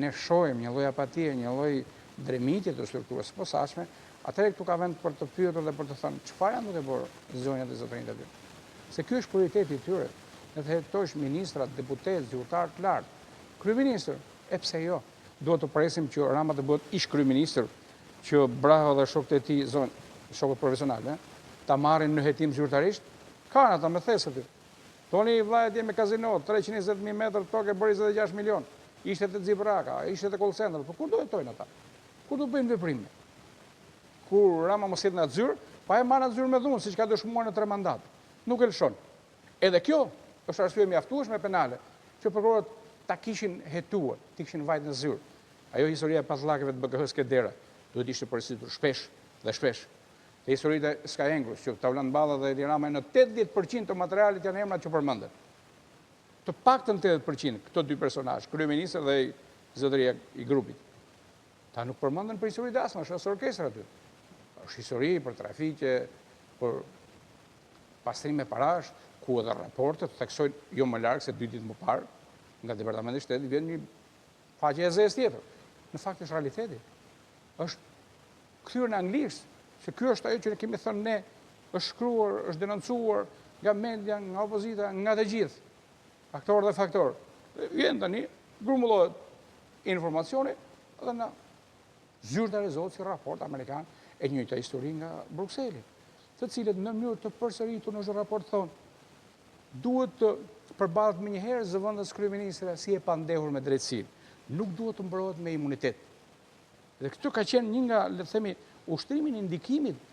Ne shohim një lloj apatie, një lloj dremitje të strukturës së posaçme, atëherë këtu ka vend për të pyetur dhe për të thënë çfarë janë duke bërë zonjat e zotërinjt aty. Se ky është prioriteti i tyre. Ne të hetosh ministrat, deputetë, zyrtar të lartë, kryeministër, e pse jo? Duhet të presim që Rama të bëhet ish kryeministër, që Braha dhe shokët e tij, shokët profesional, ta marrin në hetim zyrtarisht, kanë ata me thesë aty. Toni vllajt me kazino, 320.000 metër tokë bëri 26 milion. Ishte të Xibraka, ishte të call center, po kur do jetojnë ata? Kur do bëjnë veprime? Kur Rama mos jetë në atë zyrë, pa e marrë atë zyrë me dhunë, siç ka dëshmuar në 3 mandat. Nuk e lëshon. Edhe kjo është arsye mjaftueshme penale, që prokurorët ta kishin hetuar, ti kishin vajtë në zyrë. Ajo historia e pazllakëve të BKH-s ke dera, duhet ishte përgjithësisht shpesh dhe shpesh. Te historitë e Sky Anglus, që Taulan Balla dhe Edi Rama në 80% të materialit janë emrat që përmenden. Të paktën 80% këto dy personazh, kryeministri dhe zotëria i grupit. Ta nuk përmenden për historitë asma, është orkestër aty. Është histori për trafike, për pastrim me parash, ku edhe raportet theksojnë jo më larg se 2 ditë më parë, nga Departamenti i Shtetit vjen një faqe e zezë tjetër. Në fakt është realiteti. Është kthyer në anglisht, se ky është ajo që ne kemi thënë ne, është shkruar, është denoncuar nga media, nga opozita, nga të gjithë, aktorë dhe faktorë. Vjen tani, grumbullohet informacioni dhe na zyrta rezohet si raport amerikan e njëjta histori nga Brukseli, të cilët në mënyrë të përsëritur në raport thonë duhet të përballet më njëherë zëvendës kryeministre si e pandehur me drejtësi. Nuk duhet të mbrohet me imunitet. Dhe këtu ka qenë një nga, le të themi, ushtrimin e ndikimit